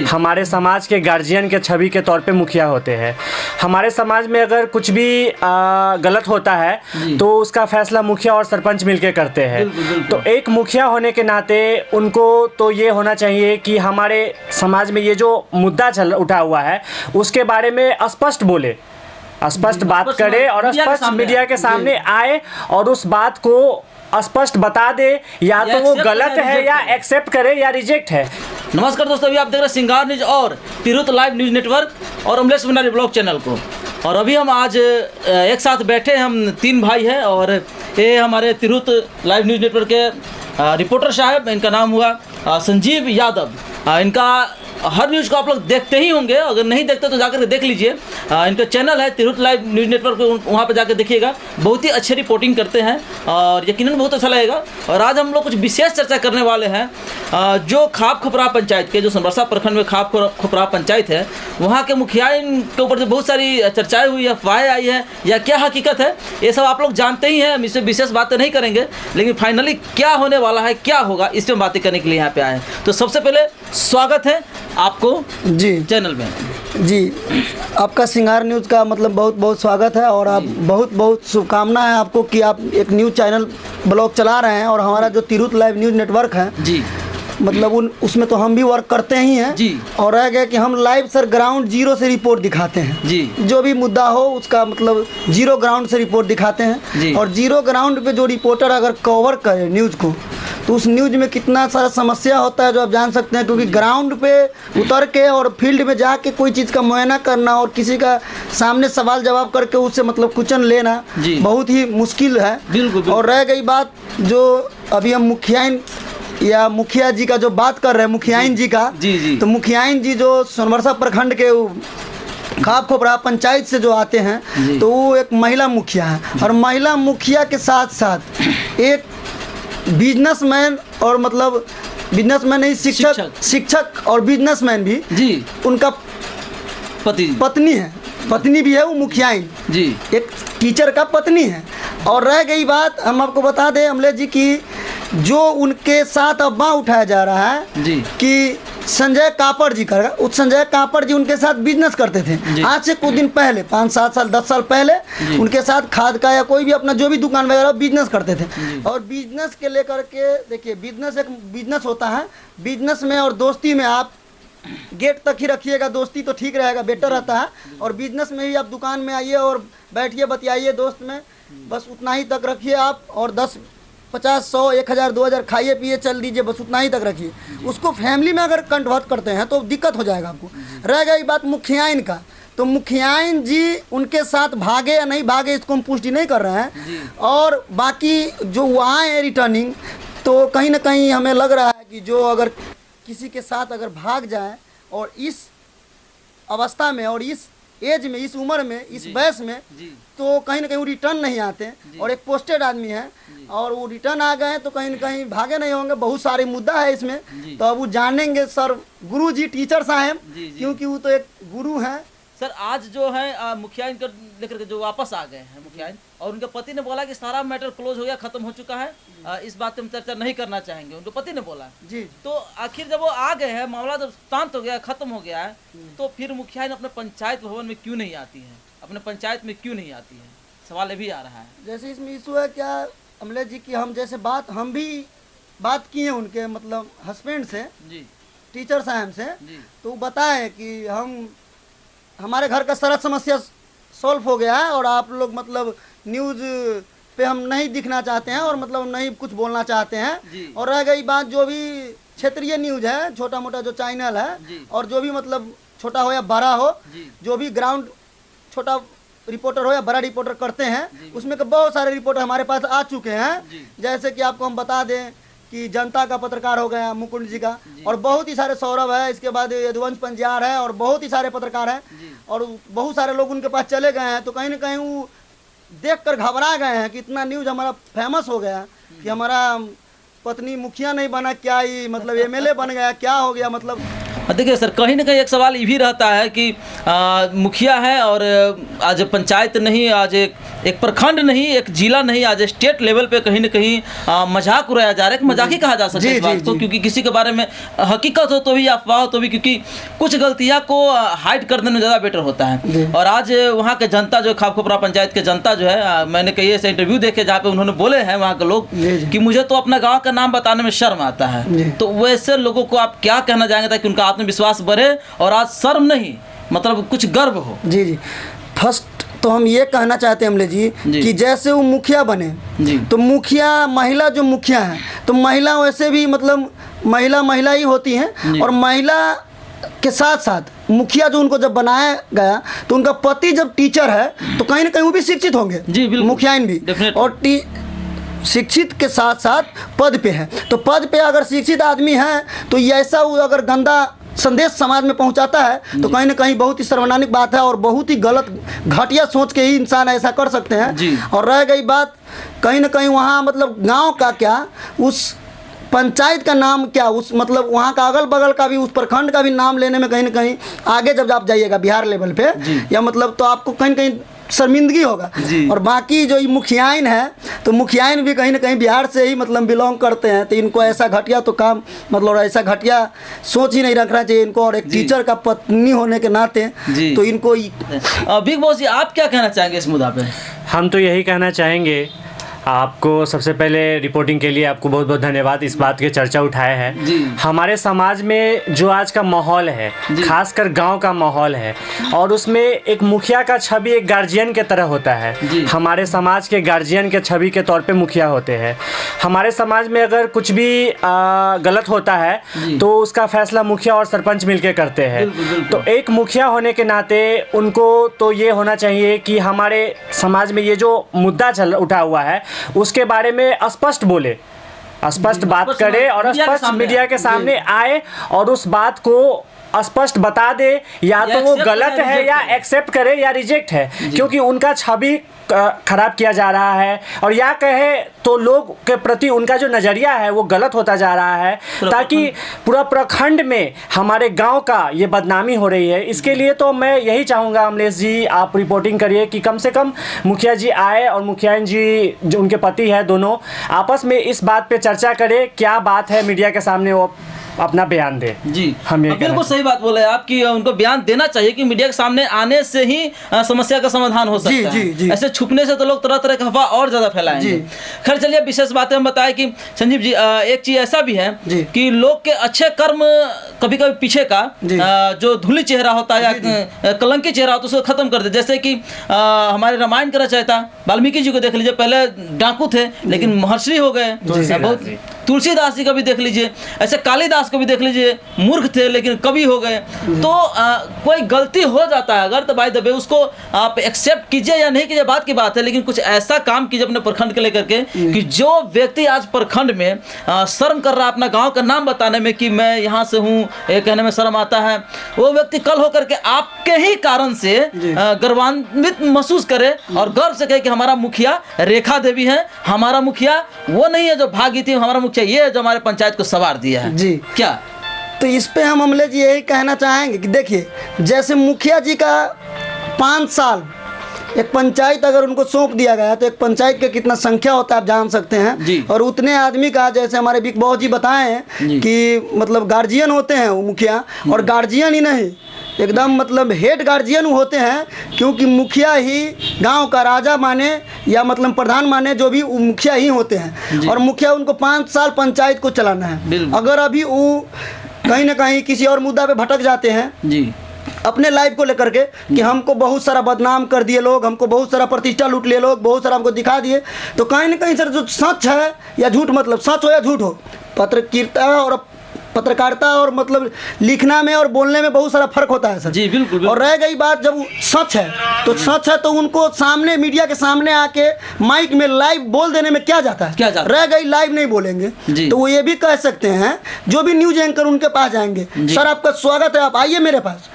हमारे समाज के गार्जियन के छवि के तौर पे मुखिया होते हैं। हमारे समाज में अगर कुछ भी गलत होता है तो उसका फैसला मुखिया और सरपंच मिलके करते हैं। तो एक मुखिया होने के नाते उनको तो ये होना चाहिए कि हमारे समाज में ये जो मुद्दा उठा हुआ है उसके बारे में स्पष्ट बोले, स्पष्ट बात करे और स्पष्ट मीडिया के सामने आए और उस बात को स्पष्ट बता दे, या तो वो गलत है या एक्सेप्ट करे या रिजेक्ट है। नमस्कार दोस्तों, अभी आप देख रहे हैं सिंगार न्यूज और तिरहुत लाइव न्यूज नेटवर्क और अमलेश भंडारी ब्लॉग चैनल को। और अभी हम आज एक साथ बैठे, हम 3 भाई हैं और ये हमारे तिरहुत लाइव न्यूज नेटवर्क के रिपोर्टर साहब, इनका नाम हुआ संजीव यादव। इनका हर न्यूज़ को आप लोग देखते ही होंगे, अगर नहीं देखते तो जाकर देख लीजिए। इनका चैनल है तिरहुत लाइव न्यूज़ नेटवर्क, वहाँ पे जाकर देखिएगा। बहुत ही अच्छी रिपोर्टिंग करते हैं और यकीनन बहुत अच्छा लगेगा। और आज हम लोग कुछ विशेष चर्चा करने वाले हैं। जो खाप खपरा पंचायत के, जो सोनबरसा प्रखंड में खाप खपरा पंचायत है, वहाँ के मुखिया के ऊपर बहुत सारी चर्चाएँ हुई है, अफवाहें आई है, या क्या हकीकत है, ये सब आप लोग जानते ही हैं। हम इससे विशेष बातें नहीं करेंगे, लेकिन फाइनली क्या होने वाला है, क्या होगा, इस पर बातें करने के लिए यहाँ पे आए हैं। तो सबसे पहले स्वागत है आपको जी चैनल में। जी, आपका सिंगार न्यूज़ का मतलब बहुत बहुत स्वागत है और आप बहुत बहुत शुभकामना है आपको कि आप एक न्यूज़ चैनल ब्लॉग चला रहे हैं। और हमारा जो तिरहुत लाइव न्यूज़ नेटवर्क है जी, मतलब उसमें तो हम भी वर्क करते ही हैं जी। और रह गया कि हम लाइव सर ग्राउंड जीरो से रिपोर्ट दिखाते हैं जी। जो भी मुद्दा हो उसका मतलब जीरो ग्राउंड से रिपोर्ट दिखाते हैं। और जीरो ग्राउंड पे जो रिपोर्टर अगर कवर करे न्यूज़ को, तो उस न्यूज़ में कितना सारा समस्या होता है जो आप जान सकते हैं। क्योंकि ग्राउंड पे उतर के और फील्ड में जाके कोई चीज़ का मुआयना करना और किसी का सामने सवाल जवाब करके उससे मतलब क्वेश्चन लेना बहुत ही मुश्किल है। बिल्कुल। और रह गई बात जो अभी हम मुखिया जी का जो बात कर रहे हैं, मुखियाइन जी का, तो मुखियाइन जी जो सोनबरसा प्रखंड के खाप खपरा पंचायत से जो आते हैं, तो वो एक महिला मुखिया है। और महिला मुखिया के साथ साथ एक बिजनेसमैन और मतलब बिजनेसमैन नहीं, शिक्षक और बिजनेसमैन भी जी, उनका पत्नी है, पत्नी भी है वो मुखियाइन जी, एक टीचर का पत्नी है। और रह गई बात, हम आपको बता दें अमलेश जी की जो उनके साथ अफवाह उठाया जा रहा है जी कि संजय कापड़ जी का, उस संजय कापड़ जी उनके साथ बिजनेस करते थे आज से कुछ दिन पहले, 5-7 साल 10 साल पहले उनके साथ खाद का या कोई भी अपना जो भी दुकान वगैरह बिजनेस करते थे। और बिजनेस के लेकर के देखिए, बिजनेस एक बिजनेस होता है। बिजनेस में और दोस्ती में आप गेट तक ही रखिएगा, दोस्ती तो ठीक रहेगा, बेटर रहता है। और बिजनेस में ही आप दुकान में आइए और बैठिए, बतियाइए दोस्त में, बस उतना ही तक रखिए आप। और 10, 50, 100, 1000, 2000 खाइए पिए चल दीजिए, बस उतना ही तक रखिए। उसको फैमिली में अगर कंटवर्ट करते हैं तो दिक्कत हो जाएगा आपको। रह गई बात मुखियाइन का, तो मुखियाइन जी उनके साथ भागे या नहीं भागे इसको हम पुष्टि नहीं कर रहे हैं। और बाकी जो वहाँ है रिटर्निंग, तो कहीं ना कहीं हमें लग रहा है कि जो अगर किसी के साथ अगर भाग जाए और इस अवस्था में और इस एज में, इस उम्र में, इस वयस में, तो कहीं ना कहीं वो रिटर्न नहीं आते। और एक पोस्टेड आदमी है और वो रिटर्न आ गए तो कहीं ना कहीं भागे नहीं होंगे। बहुत सारे मुद्दा है इसमें, तो अब वो जानेंगे सर गुरु जी, टीचर साहब, क्योंकि वो तो एक गुरु हैं। सर आज जो है मुखियाइन को लेकर के जो वापस आ गए हैं मुखियाइन, और उनके पति ने बोला कि सारा मैटर क्लोज हो गया, खत्म हो चुका है, इस बात पे हम चर्चा नहीं करना चाहेंगे, उनके पति ने बोला जी। तो आखिर जब वो आ गए हैं, मामला जब शांत हो गया, खत्म हो गया है, तो फिर मुखियाइन अपने पंचायत भवन में क्यों नहीं आती है, अपने पंचायत में क्यों नहीं आती है, सवाल ये भी आ रहा है। जैसे इसमें इशू है क्या अमलेश जी की, हम जैसे हम भी बात किए हैं उनके मतलब हस्बैंड से जी, टीचर साहब से, तो बताए कि हमारे घर का सारा समस्या सॉल्व हो गया है और आप लोग मतलब न्यूज़ पे हम नहीं दिखना चाहते हैं और मतलब नहीं कुछ बोलना चाहते हैं। और रह गई बात जो भी क्षेत्रीय न्यूज़ है, छोटा मोटा जो चैनल है, और जो भी मतलब छोटा हो या बड़ा हो, जो भी ग्राउंड छोटा रिपोर्टर हो या बड़ा रिपोर्टर करते हैं, उसमें के बहुत सारे रिपोर्टर हमारे पास आ चुके हैं। जैसे कि आपको हम बता दें कि जनता का पत्रकार हो गया मुकुंद जी का, और बहुत ही सारे सौरभ है, इसके बाद यदुवंश पंजार है, और बहुत ही सारे पत्रकार हैं, और बहुत सारे लोग उनके पास चले गए हैं। तो कहीं ना कहीं वो देखकर घबरा गए हैं कि इतना न्यूज़ हमारा फेमस हो गया कि हमारा पत्नी मुखिया नहीं बना, क्या ही मतलब एमएलए बन गया, क्या हो गया मतलब। देखिए सर, कहीं ना कहीं एक सवाल ये भी रहता है कि मुखिया है और आज पंचायत नहीं, आज एक प्रखंड नहीं, एक जिला नहीं, आज स्टेट लेवल पे कहीं ना कहीं मजाक उड़ाया जा रहा है। कि मजाक ही कहा जा सकता है इस बात को, क्योंकि किसी के बारे में हकीकत हो तो भी, अफवाह हो तो भी, क्योंकि कुछ गलतियां को हाइड कर देना ज़्यादा बेटर होता है। और आज वहाँ के जनता जो खापखोपरा पंचायत के जनता जो है, मैंने कई ऐसे इंटरव्यू देखे जहाँ पे उन्होंने बोले हैं वहाँ के लोग कि मुझे तो अपना गाँव का नाम बताने में शर्म आता है। तो वैसे लोगों को आप क्या कहना चाहेंगे ताकि उनका आत्मविश्वास बढ़े और आज शर्म नहीं, मतलब कुछ गर्व हो? जी जी, फर्स्ट तो हम ये कहना चाहते हैं अमले जी कि जैसे वो मुखिया बने तो मुखिया, महिला जो मुखिया है तो महिला वैसे भी मतलब महिला ही होती हैं, और महिला के साथ साथ मुखिया जो उनको जब बनाया गया तो उनका पति जब टीचर है तो कहीं ना कहीं वो भी शिक्षित होंगे, मुखियाइन भी, और शिक्षित के साथ साथ पद पे है। तो पद पे अगर शिक्षित आदमी है तो ये ऐसा अगर गंदा संदेश समाज में पहुंचाता है तो कहीं ना कहीं बहुत ही शर्मनाक बात है, और बहुत ही गलत घटिया सोच के ही इंसान ऐसा कर सकते हैं। और रह गई बात कहीं ना कहीं वहाँ मतलब गांव का क्या, उस पंचायत का नाम क्या, उस मतलब वहाँ का अगल बगल का भी, उस प्रखंड का भी नाम लेने में कहीं ना कहीं आगे जब आप जाइएगा बिहार लेवल पे या मतलब, तो आपको कहीं ना कहीं शर्मिंदगी होगा। और बाकी जो मुखियाइन है तो मुखियाइन भी कहीं ना कहीं बिहार से ही मतलब बिलोंग करते हैं, तो इनको ऐसा घटिया तो काम मतलब ऐसा घटिया सोच ही नहीं रखना चाहिए इनको। और एक टीचर का पत्नी होने के नाते तो इनको बिग बॉस जी आप क्या कहना चाहेंगे इस मुद्दा पे? हम तो यही कहना चाहेंगे, आपको सबसे पहले रिपोर्टिंग के लिए आपको बहुत बहुत धन्यवाद, इस बात की चर्चा उठाए हैं। हमारे समाज में जो आज का माहौल है, खासकर गांव का माहौल है, और उसमें एक मुखिया का छवि एक गार्जियन के तरह होता है। हमारे समाज के गार्जियन के छवि के तौर पे मुखिया होते हैं। हमारे समाज में अगर कुछ भी गलत होता है तो उसका फैसला मुखिया और सरपंच मिलकर करते हैं। तो एक मुखिया होने के नाते उनको तो ये होना चाहिए कि हमारे समाज में ये जो मुद्दा उठा हुआ है उसके बारे में स्पष्ट बोले, स्पष्ट बात करे और स्पष्ट मीडिया के सामने आए और उस बात को स्पष्ट बता दे, या तो वो गलत है या एक्सेप्ट करे या रिजेक्ट है, क्योंकि उनका छवि खराब किया जा रहा है, और या कहे तो लोग के प्रति उनका जो नज़रिया है वो गलत होता जा रहा है, ताकि पूरा प्रखंड में हमारे गांव का ये बदनामी हो रही है। इसके लिए तो मैं यही चाहूँगा अमलेश जी, आप रिपोर्टिंग करिए कि कम से कम मुखिया जी आए और मुखियाइन जी जो उनके पति है, दोनों आपस में इस बात पे चर्चा करें, क्या बात है, मीडिया के सामने वो अपना बयान दे। हम ये बिल्कुल सही बात बोले आप कि उनको बयान देना चाहिए कि मीडिया के सामने आने से ही समस्या का समाधान हो सकता है। ऐसे छुपने से तो लोग तरह तरह की अफवाह और ज्यादा फैलाएंगे। खैर चलिए, विशेष बातें हम बताएं कि संजीव जी एक चीज ऐसा भी है कि लोग के अच्छे कर्म कभी कभी पीछे का जो धूली चेहरा होता है या कलंकी चेहरा होता है उसको खत्म कर दे। जैसे कि हमारे रामायण का रचयिता वाल्मीकि जी को देख लीजिए, पहले डाकू थे लेकिन महर्षि हो गए। बहुत तुलसीदास जी का भी देख लीजिए, ऐसे कालिदास को भी देख लीजिए, मूर्ख थे लेकिन कवि हो गए। तो कोई गलती हो जाता है अगर, तो बाय द वे उसको आप एक्सेप्ट कीजिए या नहीं कीजिए बात की बात है, लेकिन कुछ ऐसा काम कीजिए अपने प्रखंड के लेकर के कि जो व्यक्ति आज प्रखंड में शर्म कर रहा है अपना गांव का नाम बताने में कि मैं यहाँ से हूँ, ये कहने में शर्म आता है, वो व्यक्ति कल होकर के आपके ही कारण से गर्वान्वित महसूस करे और गर्व से कहे कि हमारा मुखिया रेखा देवी है, हमारा मुखिया वो नहीं है जो भागी थी, हमारा मुखिया ये है जो हमारे पंचायत को सवार दिया है। जी क्या तो इस पे हम अमले जी यही कहना चाहेंगे कि देखिए, जैसे मुखिया जी का 5 साल एक पंचायत अगर उनको सौंप दिया गया तो एक पंचायत का कितना संख्या होता है आप जान सकते हैं। और उतने आदमी का, जैसे हमारे बिग बॉस जी बताए हैं कि मतलब गार्जियन होते हैं वो मुखिया, और गार्जियन ही नहीं एकदम मतलब हेड गार्जियन होते हैं, क्योंकि मुखिया ही गांव का राजा माने या मतलब प्रधान माने, जो भी मुखिया ही होते हैं। और मुखिया उनको 5 साल पंचायत को चलाना है। अगर अभी वो कहीं ना कहीं किसी और मुद्दा पे भटक जाते हैं अपने लाइफ को लेकर के कि हमको बहुत सारा बदनाम कर दिए लोग, हमको बहुत सारा प्रतिष्ठा लूट लिए लोग, बहुत सारा हमको दिखा दिए, तो कहीं ना कहीं सर जो सच है या झूठ, मतलब सच हो या झूठ हो, पत्रकारिता और मतलब लिखना में और बोलने में बहुत सारा फर्क होता है सर। जी बिल्कुल। और रह गई बात जब सच है तो सच है तो उनको सामने मीडिया के सामने आके माइक में लाइव बोल देने में क्या जाता है, क्या जाता है? रह गई लाइव नहीं बोलेंगे तो वो ये भी कह सकते हैं, जो भी न्यूज एंकर उनके पास जाएंगे, सर आपका स्वागत है, आप आइए मेरे पास,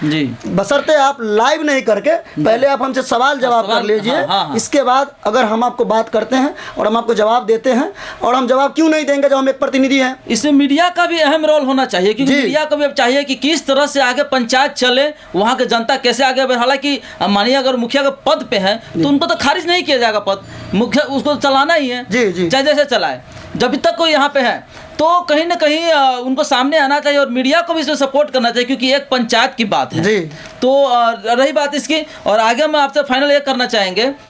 बशर्ते आप लाइव नहीं करके पहले आप हमसे सवाल जवाब कर लीजिए। इसके बाद अगर हम आपको बात करते हैं और हम आपको जवाब देते हैं, और हम जवाब क्यों नहीं देंगे जब हम एक प्रतिनिधि हैं। इसमें मीडिया का भी अहम रोल रोल होना चाहिए, क्योंकि जी। मीडिया को भी अब चाहिए कि किस तरह से आगे पंचायत चले, वहाँ के जनता कैसे आगे बढ़े। हालांकि मानिए अगर मुखिया के पद पे है तो उनको तो खारिज नहीं किया जाएगा पद, मुखिया उसको चलाना ही है, जी, जी। चाहे जैसे चलाए। जब तक कोई यहाँ पे है तो कहीं ना कहीं उनको सामने आना चाहिए और मीडिया को भी इसमें सपोर्ट करना चाहिए, क्योंकि एक पंचायत की बात है। जी। तो रही बात इसकी, और आगे हम आपसे फाइनल ये करना चाहेंगे